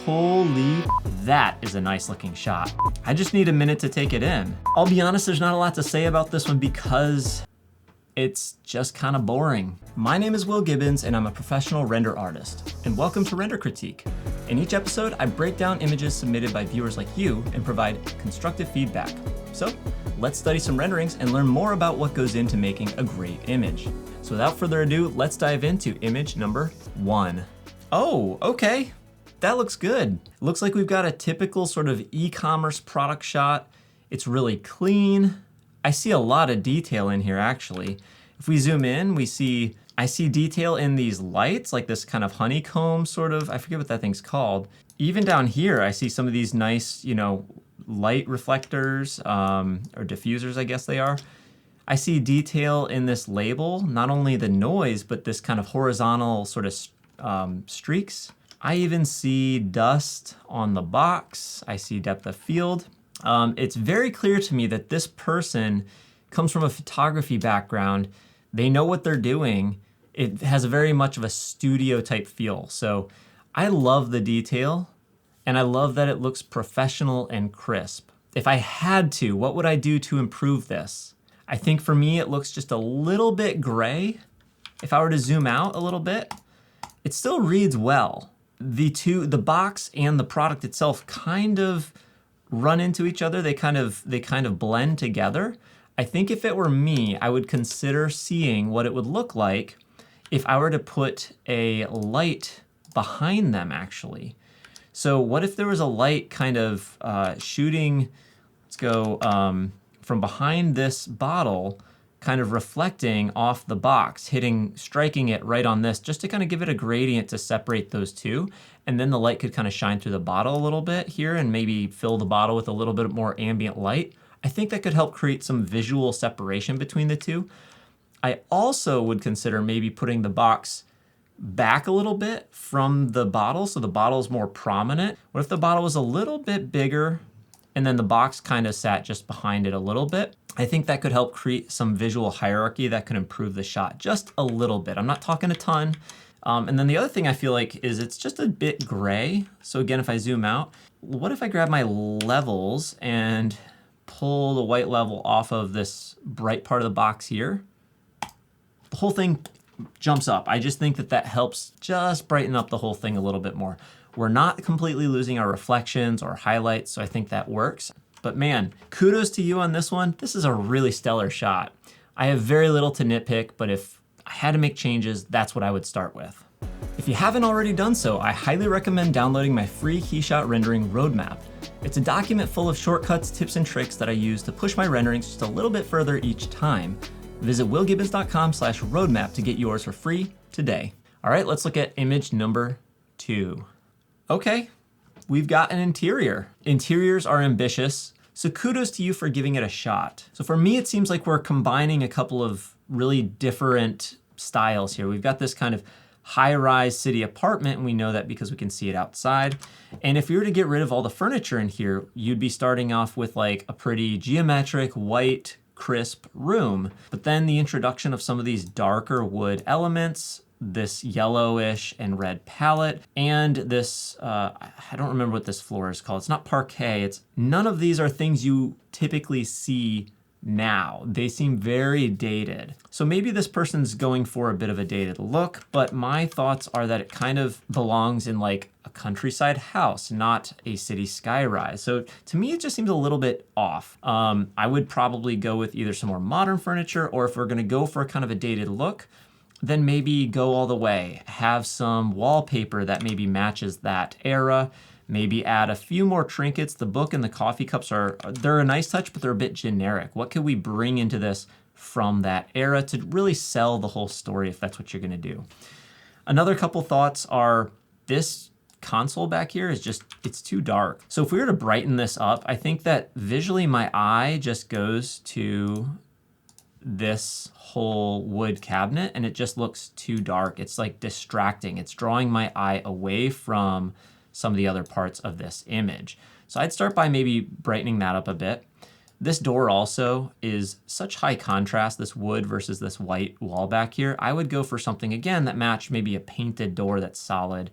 Holy, that is a nice looking shot. I just need a minute to take it in. I'll be honest, there's not a lot to say about this one because it's just kind of boring. My name is Will Gibbons and I'm a professional render artist. And welcome to Render Critique. In each episode, I break down images submitted by viewers like you and provide constructive feedback. So let's study some renderings and learn more about what goes into making a great image. So without further ado, let's dive into image number 1. Oh, okay. That looks good. It looks like we've got a typical sort of e-commerce product shot. It's really clean. I see a lot of detail in here actually. If we zoom in, I see detail in these lights, like this kind of honeycomb sort of, I forget what that thing's called. Even down here, I see some of these nice, light reflectors, or diffusers, I guess they are. I see detail in this label, not only the noise, but this kind of horizontal sort of streaks. I even see dust on the box. I see depth of field. It's very clear to me that this person comes from a photography background. They know what they're doing. It has a very much of a studio type feel. So I love the detail and I love that it looks professional and crisp. If I had to, what would I do to improve this? I think for me, it looks just a little bit gray. If I were to zoom out a little bit, it still reads well. The box and the product itself kind of run into each other. They kind of blend together. I think if it were me, I would consider seeing what it would look like if I were to put a light behind them actually. So what if there was a light kind of shooting, let's go from behind this bottle, kind of reflecting off the box, striking it right on this, just to kind of give it a gradient to separate those two. And then the light could kind of shine through the bottle a little bit here and maybe fill the bottle with a little bit more ambient light. I think that could help create some visual separation between the two. I also would consider maybe putting the box back a little bit from the bottle so the bottle is more prominent. What if the bottle was a little bit bigger and then the box kind of sat just behind it a little bit? I think that could help create some visual hierarchy that could improve the shot just a little bit. I'm not talking a ton. And then the other thing I feel like is it's just a bit gray. So again, if I zoom out, what if I grab my levels and pull the white level off of this bright part of the box here? The whole thing jumps up. I just think that helps just brighten up the whole thing a little bit more. We're not completely losing our reflections or highlights, so I think that works. But man, kudos to you on this one. This is a really stellar shot. I have very little to nitpick, but if I had to make changes, that's what I would start with. If you haven't already done so, I highly recommend downloading my free KeyShot rendering roadmap. It's a document full of shortcuts, tips, and tricks that I use to push my renderings just a little bit further each time. Visit willgibbons.com/roadmap to get yours for free today. All right, let's look at image number 2. Okay, we've got an interior. Interiors are ambitious, so kudos to you for giving it a shot. So for me, it seems like we're combining a couple of really different styles here. We've got this kind of high-rise city apartment, and we know that because we can see it outside. And if we were to get rid of all the furniture in here, you'd be starting off with like a pretty geometric, white, crisp room. But then the introduction of some of these darker wood elements, this yellowish and red palette, and this, I don't remember what this floor is called. It's not parquet. None of these are things you typically see now. They seem very dated. So maybe this person's going for a bit of a dated look, but my thoughts are that it kind of belongs in like a countryside house, not a city skyrise. So to me, it just seems a little bit off. I would probably go with either some more modern furniture, or if we're gonna go for kind of a dated look, then maybe go all the way. Have some wallpaper that maybe matches that era. Maybe add a few more trinkets. The book and the coffee cups they're a nice touch, but they're a bit generic. What could we bring into this from that era to really sell the whole story if that's what you're gonna do? Another couple thoughts are this console back here is it's too dark. So if we were to brighten this up, I think that visually my eye just goes to this whole wood cabinet and it just looks too dark. It's like distracting. It's drawing my eye away from some of the other parts of this image. So I'd start by maybe brightening that up a bit. This door also is such high contrast, this wood versus this white wall back here. I would go for something, again, that matched maybe a painted door that's solid.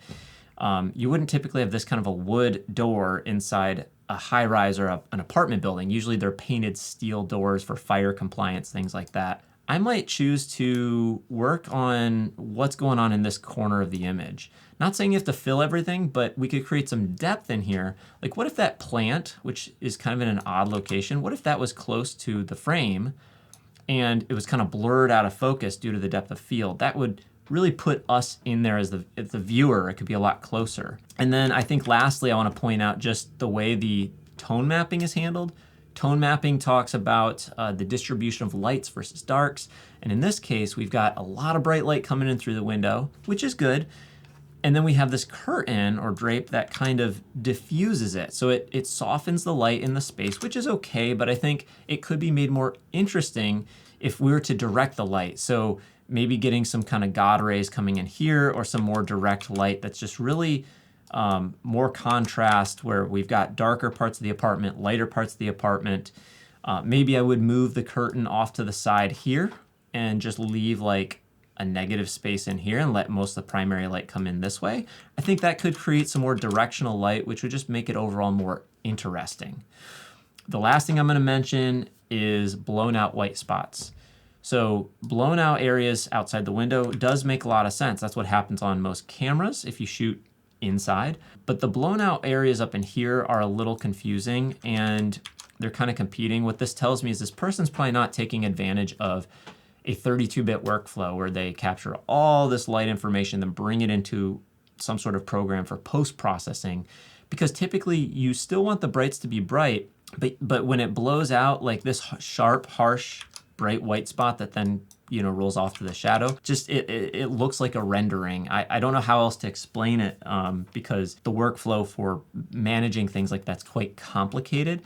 You wouldn't typically have this kind of a wood door inside a high rise or an apartment building. Usually they're painted steel doors for fire compliance, things like that. I might choose to work on what's going on in this corner of the image. Not saying you have to fill everything, but we could create some depth in here. Like what if that plant, which is kind of in an odd location, what if that was close to the frame and it was kind of blurred out of focus due to the depth of field? That would really put us in there as the viewer. It could be a lot closer. And then I think lastly, I want to point out just the way the tone mapping is handled. Tone mapping talks about the distribution of lights versus darks. And in this case, we've got a lot of bright light coming in through the window, which is good. And then we have this curtain or drape that kind of diffuses it. So it softens the light in the space, which is okay, but I think it could be made more interesting if we were to direct the light. So maybe getting some kind of God rays coming in here or some more direct light that's just really more contrast, where we've got darker parts of the apartment, lighter parts of the apartment. Maybe I would move the curtain off to the side here and just leave like a negative space in here and let most of the primary light come in this way. I think that could create some more directional light, which would just make it overall more interesting. The last thing I'm going to mention is blown out white spots. So blown out areas outside the window does make a lot of sense. That's what happens on most cameras if you shoot inside. But the blown out areas up in here are a little confusing and they're kind of competing. What this tells me is this person's probably not taking advantage of a 32-bit workflow where they capture all this light information, then bring it into some sort of program for post-processing. Because typically you still want the brights to be bright, but when it blows out like this sharp, harsh, bright white spot that then rolls off to the shadow, just it looks like a rendering. I don't know how else to explain it because the workflow for managing things like that's quite complicated.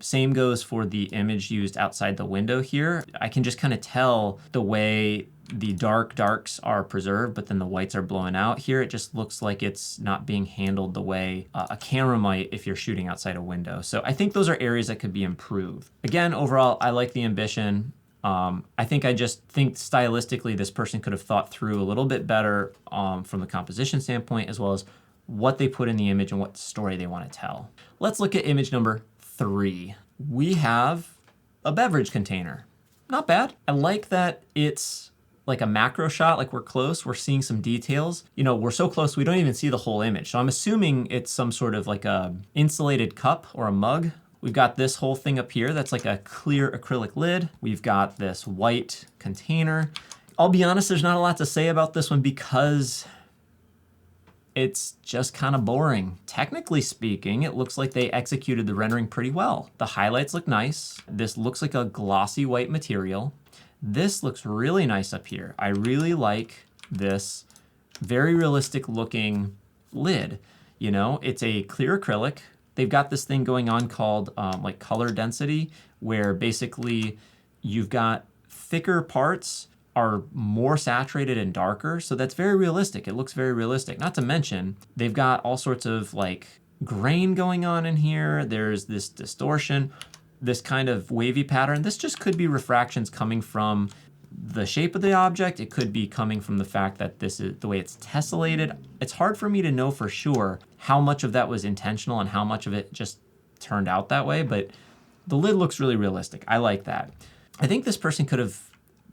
Same goes for the image used outside the window here. I can just kind of tell the way the darks are preserved, but then the whites are blowing out. Here it just looks like it's not being handled the way a camera might if you're shooting outside a window. So I think those are areas that could be improved. Again, overall, I like the ambition. I think stylistically this person could have thought through a little bit better from the composition standpoint, as well as what they put in the image and what story they want to tell. Let's look at image number 3. We have a beverage container. Not bad. I like that it's like a macro shot, like we're close, we're seeing some details. We're so close we don't even see the whole image. So I'm assuming it's some sort of like a insulated cup or a mug. We've got this whole thing up here that's like a clear acrylic lid. We've got this white container. I'll be honest, there's not a lot to say about this one because it's just kind of boring. Technically speaking, it looks like they executed the rendering pretty well. The highlights look nice. This looks like a glossy white material. This looks really nice up here. I really like this very realistic looking lid. It's a clear acrylic. They've got this thing going on called like color density, where basically you've got thicker parts are more saturated and darker. So that's very realistic. It looks very realistic. Not to mention, they've got all sorts of like grain going on in here. There's this distortion, this kind of wavy pattern. This just could be refractions coming from the shape of the object. It could be coming from the fact that this is the way it's tessellated. It's hard for me to know for sure how much of that was intentional and how much of it just turned out that way, but the lid looks really realistic. I like that. I think this person could have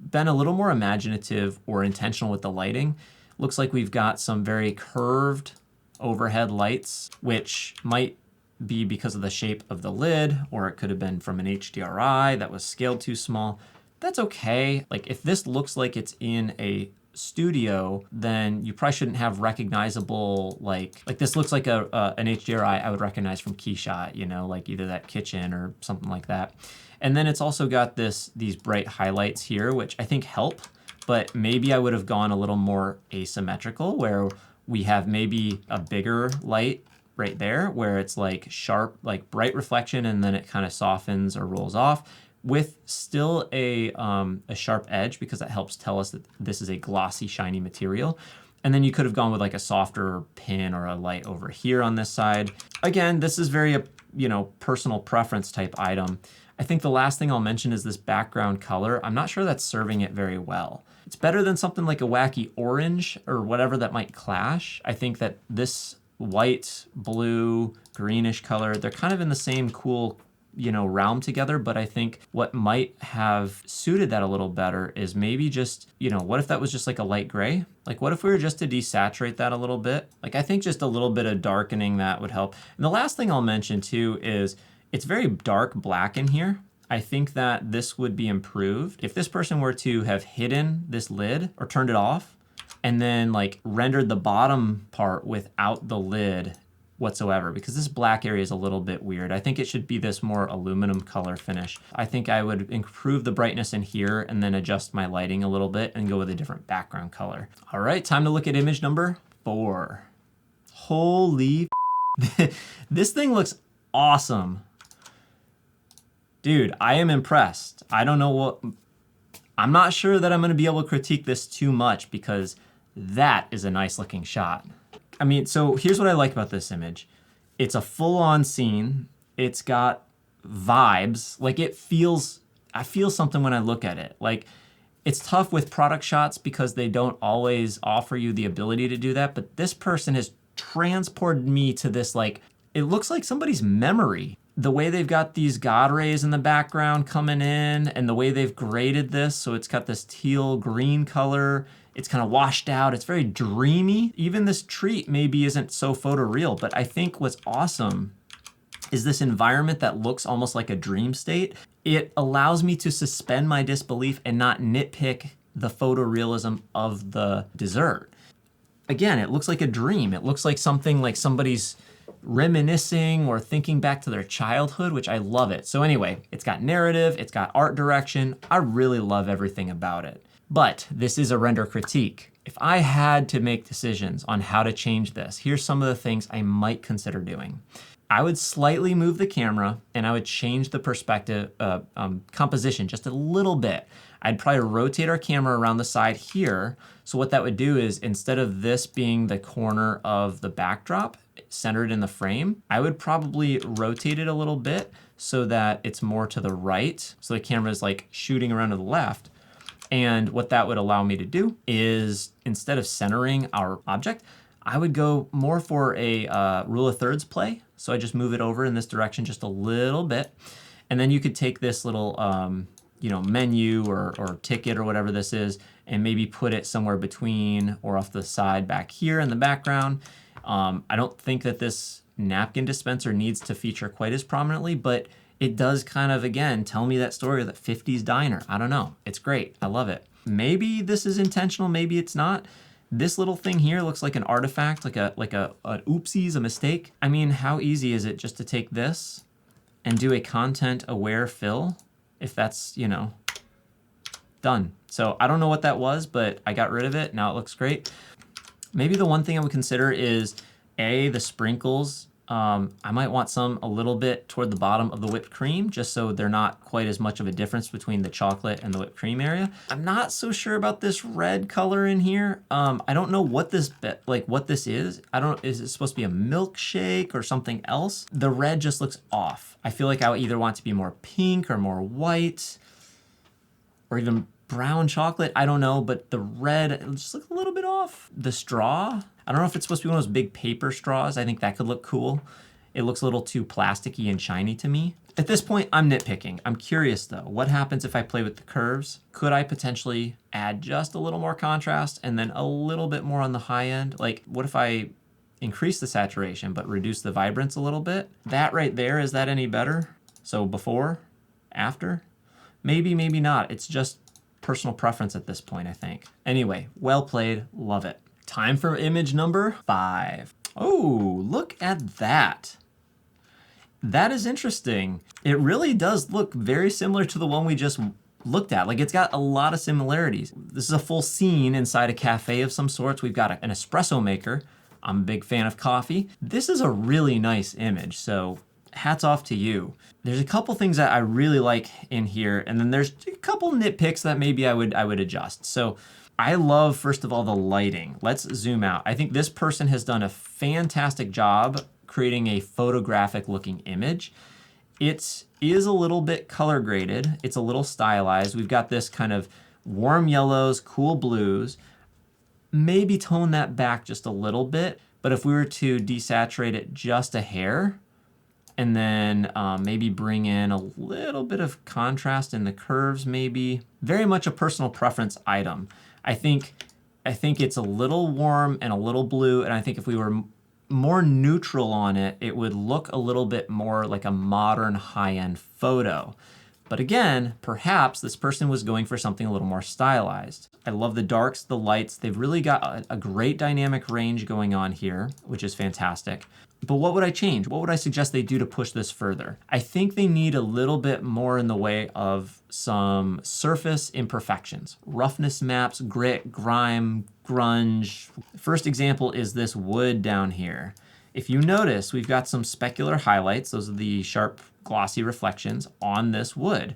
been a little more imaginative or intentional with the lighting. Looks like we've got some very curved overhead lights, which might be because of the shape of the lid, or it could have been from an HDRI that was scaled too small. That's okay. Like if this looks like it's in a studio, then you probably shouldn't have recognizable, like this looks like an HDRI I would recognize from KeyShot, like either that kitchen or something like that. And then it's also got these bright highlights here, which I think help, but maybe I would have gone a little more asymmetrical, where we have maybe a bigger light right there, where it's like sharp, like bright reflection, and then it kind of softens or rolls off with still a sharp edge, because that helps tell us that this is a glossy, shiny material. And then you could have gone with like a softer pin or a light over here on this side. Again, this is very, personal preference type item. I think the last thing I'll mention is this background color. I'm not sure that's serving it very well. It's better than something like a wacky orange or whatever that might clash. I think that this white, blue, greenish color, they're kind of in the same cool, you know, realm together, but I think what might have suited that a little better is maybe just, you know, what if that was just like a light gray? Like what if we were just to desaturate that a little bit? Like I think just a little bit of darkening that would help. And the last thing I'll mention too is it's very dark black in here. I think that this would be improved. If this person were to have hidden this lid or turned it off and then like rendered the bottom part without the lid whatsoever, because this black area is a little bit weird. I think it should be this more aluminum color finish. I think I would improve the brightness in here and then adjust my lighting a little bit and go with a different background color. All right, time to look at image number 4. Holy this thing looks awesome. Dude, I am impressed. I don't know what, I'm not sure that I'm gonna be able to critique this too much because that is a nice looking shot. I mean, so here's what I like about this image. It's a full-on scene. It's got vibes. Like I feel something when I look at it. Like it's tough with product shots because they don't always offer you the ability to do that. But this person has transported me to this, like, it looks like somebody's memory. The way they've got these God rays in the background coming in and the way they've graded this. So it's got this teal green color. It's kind of washed out. It's very dreamy. Even this treat maybe isn't so photoreal, but I think what's awesome is this environment that looks almost like a dream state. It allows me to suspend my disbelief and not nitpick the photorealism of the dessert. Again, it looks like a dream. It looks like something like somebody's reminiscing or thinking back to their childhood, which I love it. So anyway, it's got narrative, it's got art direction. I really love everything about it. But this is a render critique. If I had to make decisions on how to change this, here's some of the things I might consider doing. I would slightly move the camera and I would change the perspective, composition just a little bit. I'd probably rotate our camera around the side here. So what that would do is instead of this being the corner of the backdrop, centered in the frame, I would probably rotate it a little bit so that it's more to the right. So the camera is like shooting around to the left. And what that would allow me to do is instead of centering our object, I would go more for a rule of thirds play. So I just move it over in this direction just a little bit. And then you could take this little you know, menu or ticket or whatever this is, and maybe put it somewhere between or off the side back here in the background. I don't think that this napkin dispenser needs to feature quite as prominently, but it does kind of, again, tell me that story of that 50s diner. I don't know. It's great. I love it. Maybe this is intentional. Maybe it's not. This little thing here looks like an artifact, like an oopsies, a mistake. I mean, how easy is it just to take this and do a content-aware fill? If that's, you know, done. So I don't know what that was, but I got rid of it. Now it looks great. Maybe the one thing I would consider is the sprinkles. I might want some a little bit toward the bottom of the whipped cream, just so they're not quite as much of a difference between the chocolate and the whipped cream area. I'm not so sure about this red color in here. I don't know what this is. Is it supposed to be a milkshake or something else? The red just looks off. I feel like I would either want it to be more pink or more white or even brown chocolate. I don't know, but the red, it just looks a little bit off. The straw, I don't know if it's supposed to be one of those big paper straws. I think that could look cool. It looks a little too plasticky and shiny to me. At this point, I'm nitpicking. I'm curious though, what happens if I play with the curves? Could I potentially add just a little more contrast and then a little bit more on the high end? Like, what if I increase the saturation but reduce the vibrance a little bit? That right there, is that any better? So before, after? Maybe, maybe not. It's just personal preference at this point, I think. Anyway, well played, love it. Time for image number 5. Oh, look at that. That is interesting. It really does look very similar to the one we just looked at. Like, it's got a lot of similarities. This is a full scene inside a cafe of some sorts. We've got an espresso maker. I'm a big fan of coffee. This is a really nice image, so hats off to you. There's a couple things that I really like in here, and then there's a couple nitpicks that maybe I would adjust. So I love, first of all, the lighting. Let's zoom out. I think this person has done a fantastic job creating a photographic looking image. It is a little bit color graded. It's a little stylized. We've got this kind of warm yellows, cool blues, maybe tone that back just a little bit. But if we were to desaturate it just a hair, and then maybe bring in a little bit of contrast in the curves, maybe. Very much a personal preference item. I think it's a little warm and a little blue, and I think if we were more neutral on it, it would look a little bit more like a modern high-end photo. But again, perhaps this person was going for something a little more stylized. I love the darks, the lights. They've really got a great dynamic range going on here, which is fantastic. But what would I change? What would I suggest they do to push this further? I think they need a little bit more in the way of some surface imperfections. Roughness maps, grit, grime, grunge. First example is this wood down here. If you notice, we've got some specular highlights. Those are the sharp, glossy reflections on this wood.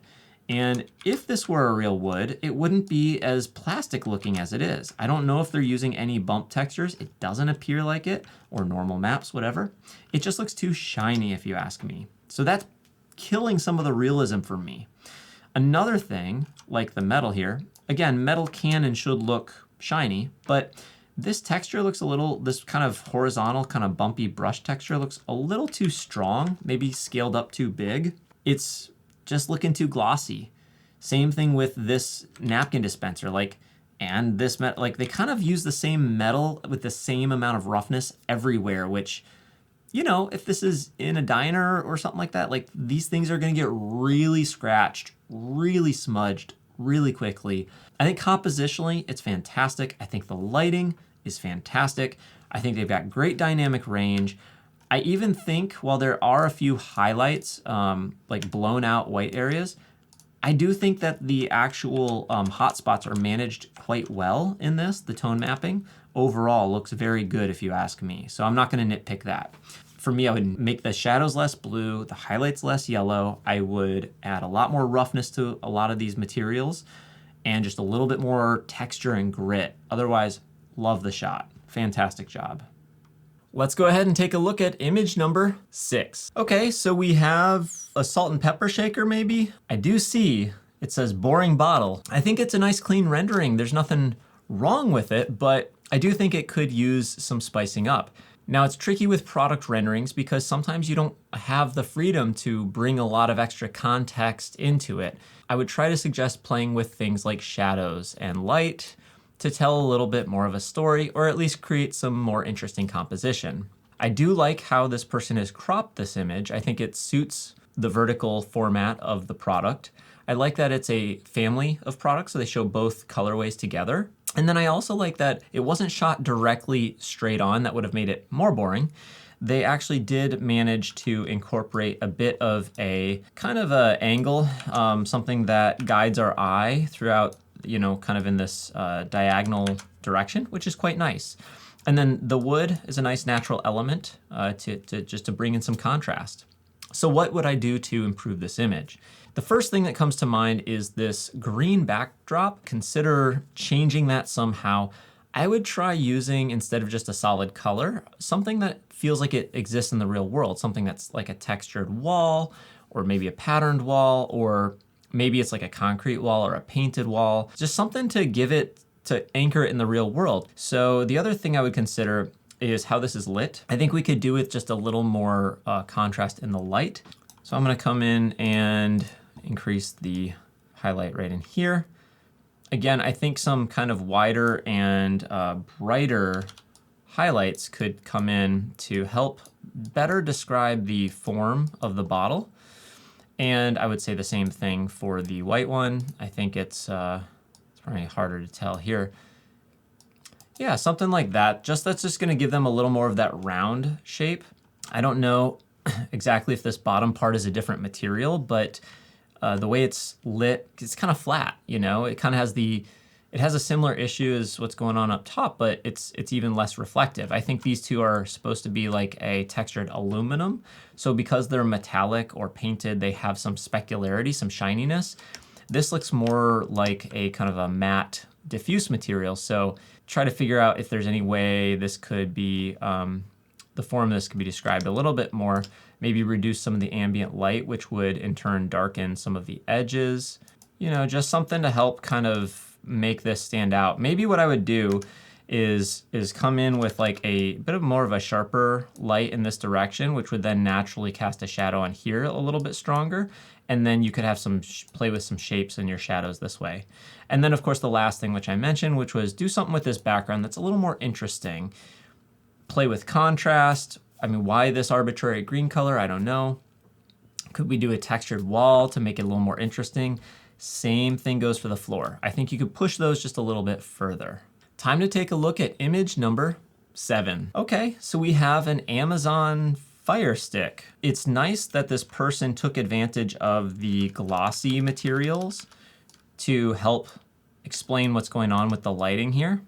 And if this were a real wood, it wouldn't be as plastic looking as it is. I don't know if they're using any bump textures. It doesn't appear like it, or normal maps, whatever. It just looks too shiny if you ask me. So that's killing some of the realism for me. Another thing, like the metal here, again, metal can and should look shiny, but this texture looks a little, this kind of horizontal, kind of bumpy brush texture looks a little too strong, maybe scaled up too big. It's just looking too glossy. Same thing with this napkin dispenser, and this metal, they kind of use the same metal with the same amount of roughness everywhere, which, if this is in a diner or something like that, these things are gonna get really scratched, really smudged, really quickly. I think compositionally, it's fantastic. I think the lighting is fantastic. I think they've got great dynamic range. I even think while there are a few highlights, like blown out white areas, I do think that the actual hotspots are managed quite well in this. The tone mapping overall looks very good if you ask me. So I'm not gonna nitpick that. For me, I would make the shadows less blue, the highlights less yellow. I would add a lot more roughness to a lot of these materials and just a little bit more texture and grit. Otherwise, love the shot. Fantastic job. Let's go ahead and take a look at image number 6. Okay, so we have a salt and pepper shaker maybe. I do see it says boring bottle. I think it's a nice clean rendering. There's nothing wrong with it, but I do think it could use some spicing up. Now it's tricky with product renderings because sometimes you don't have the freedom to bring a lot of extra context into it. I would try to suggest playing with things like shadows and light to tell a little bit more of a story, or at least create some more interesting composition. I do like how this person has cropped this image. I think it suits the vertical format of the product. I like that it's a family of products, so they show both colorways together. And then I also like that it wasn't shot directly straight on. That would have made it more boring. They actually did manage to incorporate a bit of a kind of a angle, something that guides our eye throughout, kind of in this diagonal direction, which is quite nice. And then the wood is a nice natural element to bring in some contrast. So what would I do to improve this image? The first thing that comes to mind is this green backdrop. Consider changing that somehow. I would try using, instead of just a solid color, something that feels like it exists in the real world, something that's like a textured wall, or maybe a patterned wall, or maybe it's like a concrete wall or a painted wall, just something to give it, to anchor it in the real world. So the other thing I would consider is how this is lit. I think we could do with just a little more contrast in the light. So I'm gonna come in and increase the highlight right in here. Again, I think some kind of wider and brighter highlights could come in to help better describe the form of the bottle. And I would say the same thing for the white one. I think it's probably harder to tell here. Yeah, something like that. That's just gonna give them a little more of that round shape. I don't know exactly if this bottom part is a different material, but the way it's lit, it's kind of flat, It kind of has it has a similar issue as what's going on up top, but it's even less reflective. I think these two are supposed to be like a textured aluminum. So because they're metallic or painted, they have some specularity, some shininess. This looks more like a kind of a matte diffuse material. So try to figure out if there's any way this could be, the form of this could be described a little bit more, maybe reduce some of the ambient light, which would in turn darken some of the edges. Just something to help kind of make this stand out. Maybe what I would do is come in with like a bit of more of a sharper light in this direction, which would then naturally cast a shadow on here a little bit stronger. And then you could have some play with some shapes in your shadows this way. And then of course the last thing which I mentioned, which was do something with this background that's a little more interesting. Play with contrast. I mean, why this arbitrary green color? I don't know. Could we do a textured wall to make it a little more interesting? Same thing goes for the floor. I think you could push those just a little bit further. Time to take a look at image number 7. Okay, so we have an Amazon Fire Stick. It's nice that this person took advantage of the glossy materials to help explain what's going on with the lighting here.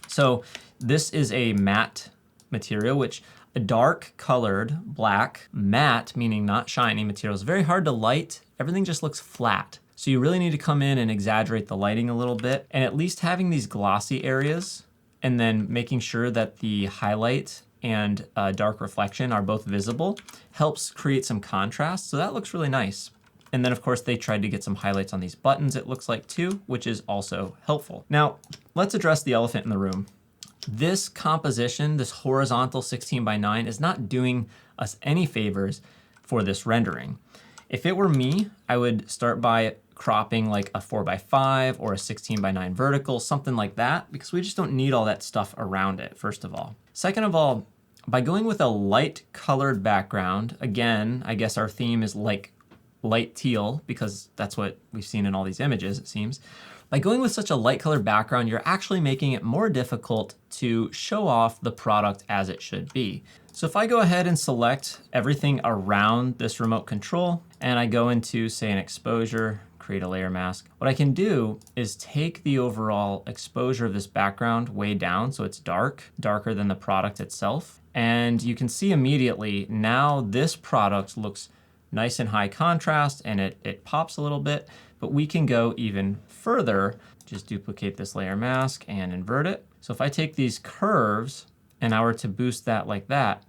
So this is a matte material, which a dark colored black, matte, meaning not shiny material, is very hard to light. Everything just looks flat. So you really need to come in and exaggerate the lighting a little bit, and at least having these glossy areas and then making sure that the highlight and dark reflection are both visible helps create some contrast. So that looks really nice. And then of course they tried to get some highlights on these buttons, it looks like too, which is also helpful. Now let's address the elephant in the room. This composition, this horizontal 16:9 is not doing us any favors for this rendering. If it were me, I would start by cropping like a 4:5 or a 16:9 vertical, something like that, because we just don't need all that stuff around it, first of all. Second of all, by going with a light colored background, again, I guess our theme is like light teal, because that's what we've seen in all these images, it seems. By going with such a light colored background, you're actually making it more difficult to show off the product as it should be. So if I go ahead and select everything around this remote control, and I go into, say, an exposure, create a layer mask, what I can do is take the overall exposure of this background way down so it's darker than the product itself. And you can see immediately now this product looks nice and high contrast, and it pops a little bit, but we can go even further. Just duplicate this layer mask and invert it. So if I take these curves and I were to boost that like that,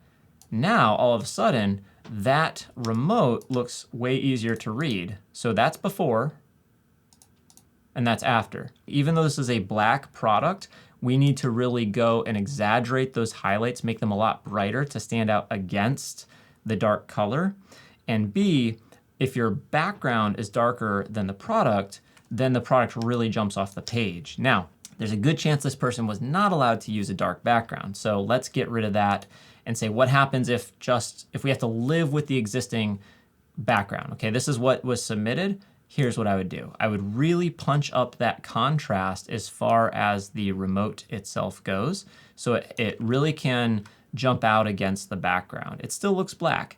now all of a sudden that remote looks way easier to read. So that's before and that's after. Even though this is a black product, we need to really go and exaggerate those highlights, make them a lot brighter to stand out against the dark color. And B, if your background is darker than the product, then the product really jumps off the page. Now, there's a good chance this person was not allowed to use a dark background. So let's get rid of that and say, what happens if we have to live with the existing background? Okay, this is what was submitted. Here's what I would do. I would really punch up that contrast as far as the remote itself goes. So it really can jump out against the background. It still looks black.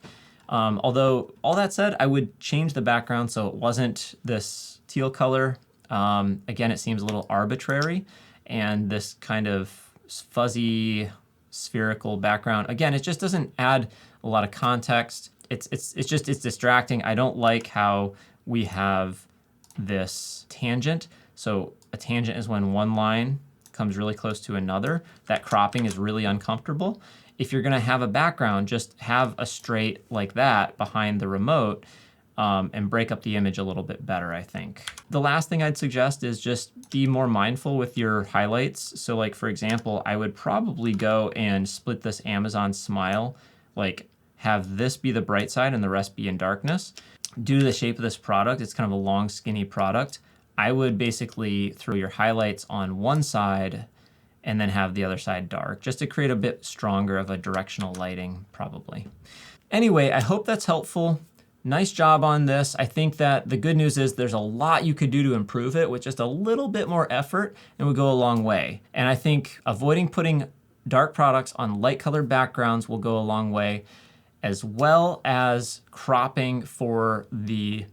Although, all that said, I would change the background so it wasn't this teal color. Again, it seems a little arbitrary, and this kind of fuzzy spherical background, again, it just doesn't add a lot of context. It's distracting. I don't like how we have this tangent. So a tangent is when one line comes really close to another. That cropping is really uncomfortable. If you're gonna have a background, just have a straight like that behind the remote and break up the image a little bit better, I think. The last thing I'd suggest is just be more mindful with your highlights. So like, for example, I would probably go and split this Amazon smile, like have this be the bright side and the rest be in darkness. Due to the shape of this product, it's kind of a long, skinny product. I would basically throw your highlights on one side and then have the other side dark, just to create a bit stronger of a directional lighting, probably. Anyway, I hope that's helpful. Nice job on this. I think that the good news is there's a lot you could do to improve it with just a little bit more effort, and would go a long way. And I think avoiding putting dark products on light colored backgrounds will go a long way, as well as cropping for the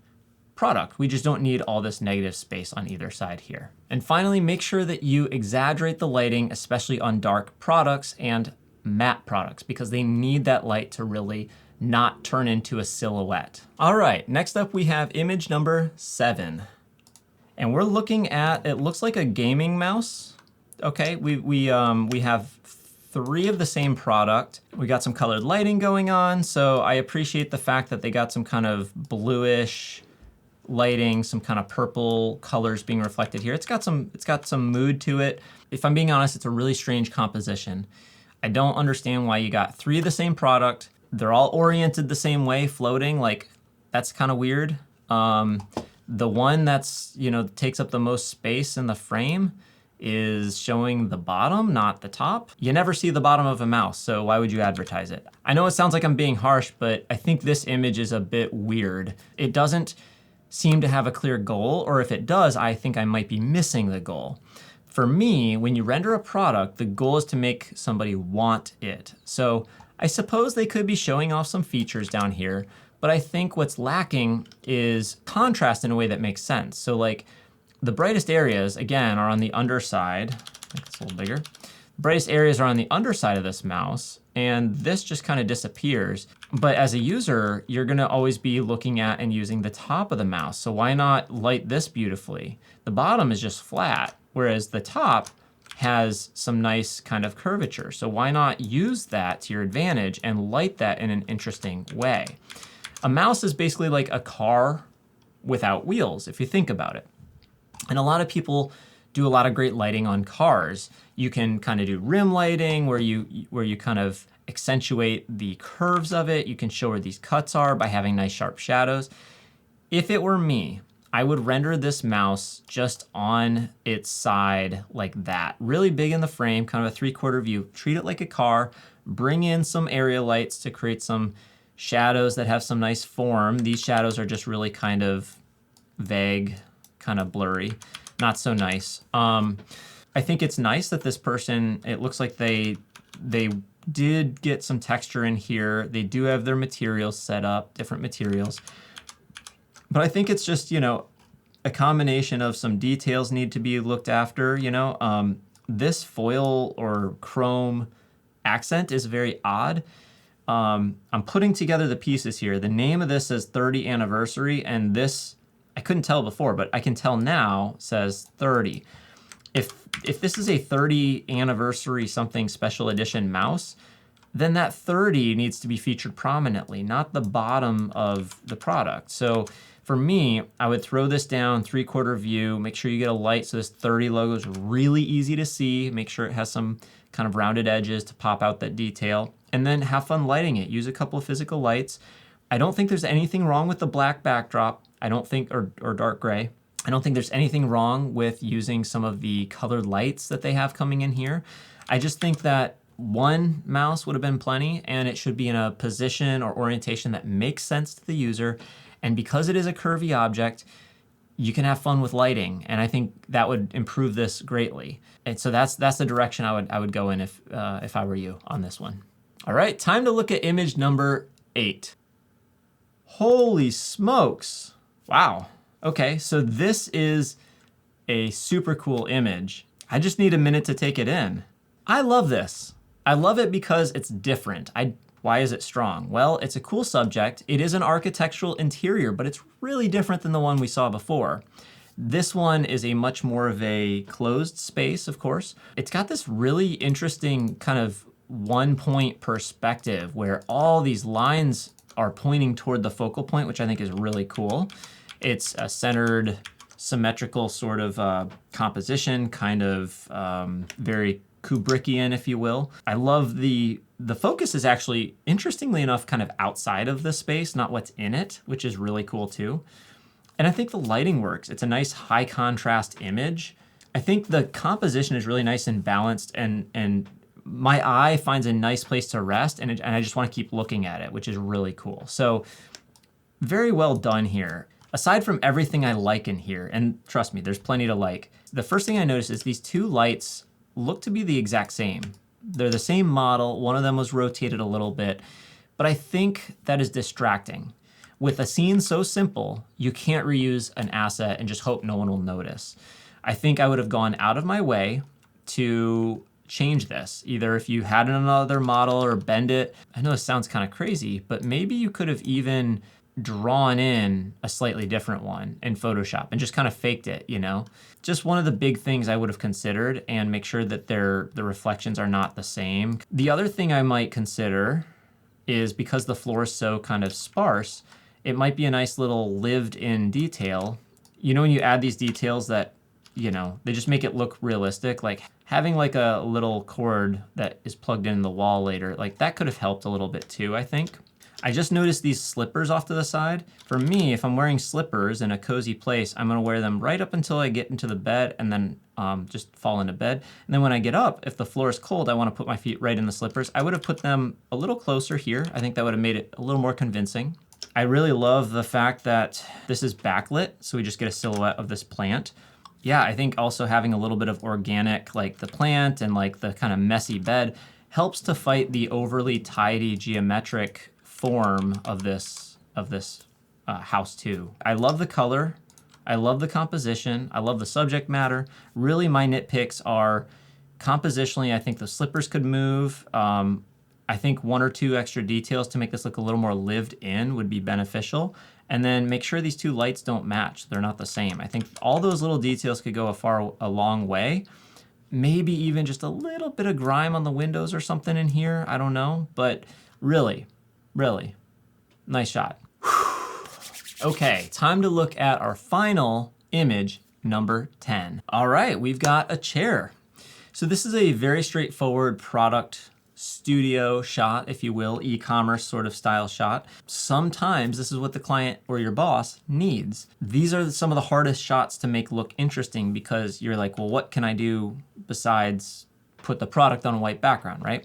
product. We just don't need all this negative space on either side here. And finally, make sure that you exaggerate the lighting, especially on dark products and matte products, because they need that light to really not turn into a silhouette. All right, next up we have image number 7. And we're looking at, it looks like a gaming mouse. Okay, we have 3 of the same product. We got some colored lighting going on, so I appreciate the fact that they got some kind of bluish lighting, some kind of purple colors being reflected here. It's got some mood to it. If I'm being honest, it's a really strange composition. I don't understand why you got 3 of the same product. They're all oriented the same way, floating. Like, that's kind of weird. The one that's, you know, takes up the most space in the frame is showing the bottom, not the top. You never see the bottom of a mouse, so why would you advertise it? I know it sounds like I'm being harsh, but I think this image is a bit weird. It doesn't seem to have a clear goal, or if it does, I think I might be missing the goal. For me, when you render a product, the goal is to make somebody want it. So I suppose they could be showing off some features down here, but I think what's lacking is contrast in a way that makes sense. So like, the brightest areas, again, are on the underside. Make this a little bigger. The brightest areas are on the underside of this mouse, and this just kind of disappears. But as a user, you're gonna always be looking at and using the top of the mouse. So why not light this beautifully? The bottom is just flat, whereas the top has some nice kind of curvature. So why not use that to your advantage and light that in an interesting way? A mouse is basically like a car without wheels, if you think about it. And a lot of people do a lot of great lighting on cars. You can kind of do rim lighting where you kind of accentuate the curves of it. You can show where these cuts are by having nice sharp shadows. If it were me, I would render this mouse just on its side like that. Really big in the frame, kind of a 3/4 view. Treat it like a car. Bring in some area lights to create some shadows that have some nice form. These shadows are just really kind of vague, kind of blurry, not so nice. I think it's nice that this person, it looks like they did get some texture in here. They do have their materials set up, different materials. But I think it's just, you know, a combination of some details need to be looked after, you know. This foil or chrome accent is very odd. I'm putting together the pieces here. The name of this is 30 anniversary, and this, I couldn't tell before, but I can tell now, says 30. If this is a 30 anniversary something special edition mouse, then that 30 needs to be featured prominently, not the bottom of the product. So for me, I would throw this down 3/4 view, make sure you get a light so this 30 logo is really easy to see, make sure it has some kind of rounded edges to pop out that detail, and then have fun lighting it. Use a couple of physical lights. I don't think there's anything wrong with the black backdrop. I don't think, or dark gray. I don't think there's anything wrong with using some of the colored lights that they have coming in here. I just think that one mouse would have been plenty, and it should be in a position or orientation that makes sense to the user. And because it is a curvy object, you can have fun with lighting, and I think that would improve this greatly. And so that's the direction I would go in if I were you on this one. All right, time to look at image number 8. Holy smokes. Wow. Okay, so this is a super cool image. I just need a minute to take it in. I love this. I love it because it's different. Why is it strong? Well, it's a cool subject. It is an architectural interior, but it's really different than the one we saw before. This one is a much more of a closed space, of course. It's got this really interesting kind of one-point perspective where all these lines are pointing toward the focal point, which I think is really cool. It's a centered, symmetrical sort of composition, kind of very Kubrickian, if you will. I love the focus is actually, interestingly enough, kind of outside of the space, not what's in it, which is really cool too. And I think the lighting works. It's a nice high contrast image. I think the composition is really nice and balanced, and my eye finds a nice place to rest, and I just want to keep looking at it, which is really cool. So very well done here. Aside from everything I like in here, and trust me, there's plenty to like, the first thing I noticed is these two lights look to be the exact same. They're the same model. One of them was rotated a little bit, but I think that is distracting. With a scene so simple, you can't reuse an asset and just hope no one will notice. I think I would have gone out of my way to change this. Either if you had another model or bend it. I know this sounds kind of crazy, but maybe you could have even drawn in a slightly different one in Photoshop and just kind of faked it, you know? Just one of the big things I would have considered, and make sure that the reflections are not the same. The other thing I might consider is, because the floor is so kind of sparse, it might be a nice little lived in detail. You know, when you add these details that, you know, they just make it look realistic, like having like a little cord that is plugged in the wall later, like that could have helped a little bit too, I think. I just noticed these slippers off to the side. For me, if I'm wearing slippers in a cozy place, I'm gonna wear them right up until I get into the bed and then just fall into bed. And then when I get up, if the floor is cold, I wanna put my feet right in the slippers. I would have put them a little closer here. I think that would have made it a little more convincing. I really love the fact that this is backlit, so we just get a silhouette of this plant. Yeah, I think also having a little bit of organic, like the plant and like the kind of messy bed, helps to fight the overly tidy geometric form of this house too. I love the color. I love the composition. I love the subject matter. Really, my nitpicks are compositionally, I think the slippers could move. I think 1 or 2 extra details to make this look a little more lived in would be beneficial. And then make sure these 2 lights don't match. They're not the same. I think all those little details could go a long way. Maybe even just a little bit of grime on the windows or something in here. I don't know, but really, nice shot. Okay, time to look at our final image, number 10. All right, we've got a chair. So this is a very straightforward product studio shot, if you will, e-commerce sort of style shot. Sometimes this is what the client or your boss needs. These are some of the hardest shots to make look interesting because you're like, well, what can I do besides put the product on a white background, right?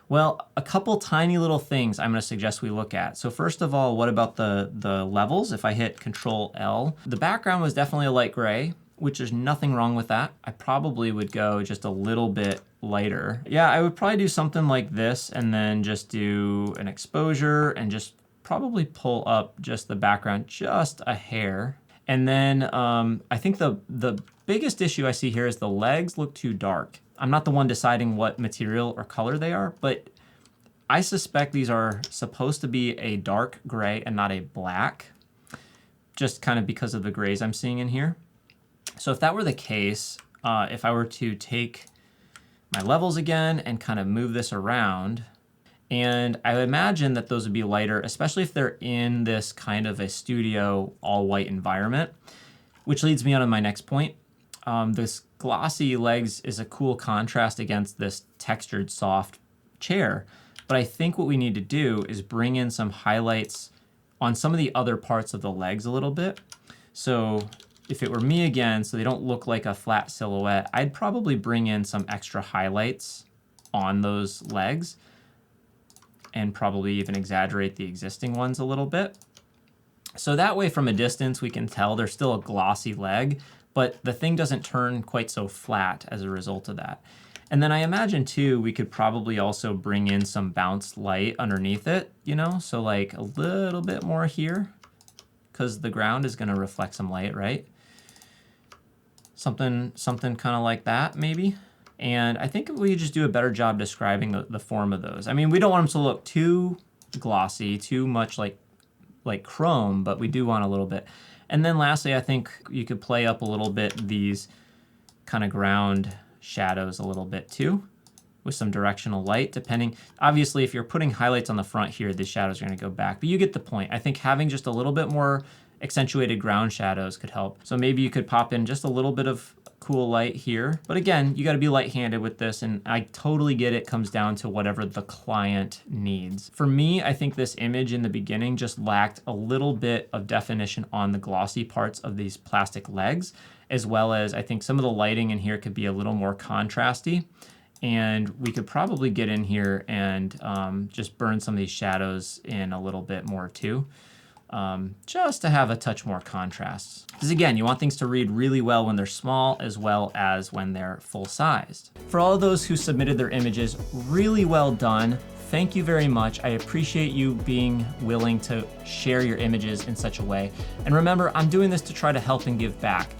Well, a couple tiny little things I'm gonna suggest we look at. So first of all, what about the levels? If I hit Control L, the background was definitely a light gray, which there's nothing wrong with that. I probably would go just a little bit lighter. Yeah, I would probably do something like this and then just do an exposure and just probably pull up just the background just a hair. And then I think the biggest issue I see here is the legs look too dark. I'm not the one deciding what material or color they are, but I suspect these are supposed to be a dark gray and not a black, just kind of because of the grays I'm seeing in here. So if that were the case, if I were to take my levels again and kind of move this around, and I would imagine that those would be lighter, especially if they're in this kind of a studio all white environment, which leads me on to my next point. This glossy legs is a cool contrast against this textured soft chair. But I think what we need to do is bring in some highlights on some of the other parts of the legs a little bit. So if it were me again, so they don't look like a flat silhouette, I'd probably bring in some extra highlights on those legs and probably even exaggerate the existing ones a little bit. So that way from a distance, we can tell there's still a glossy leg, but the thing doesn't turn quite so flat as a result of that. And then I imagine too, we could probably also bring in some bounced light underneath it, you know? So like a little bit more here, because the ground is gonna reflect some light, right? Something kind of like that, maybe. And I think we just do a better job describing the form of those. I mean, we don't want them to look too glossy, too much like chrome, but we do want a little bit. And then lastly, I think you could play up a little bit these kind of ground shadows a little bit too, with some directional light, depending. Obviously, if you're putting highlights on the front here, the shadows are gonna go back, but you get the point. I think having just a little bit more accentuated ground shadows could help. So maybe you could pop in just a little bit of cool light here. But again, you gotta be light-handed with this, and I totally get it comes down to whatever the client needs. For me, I think this image in the beginning just lacked a little bit of definition on the glossy parts of these plastic legs, as well as I think some of the lighting in here could be a little more contrasty. And we could probably get in here and just burn some of these shadows in a little bit more too. Just to have a touch more contrast. Because again, you want things to read really well when they're small as well as when they're full-sized. For all of those who submitted their images, really well done. Thank you very much. I appreciate you being willing to share your images in such a way. And remember, I'm doing this to try to help and give back.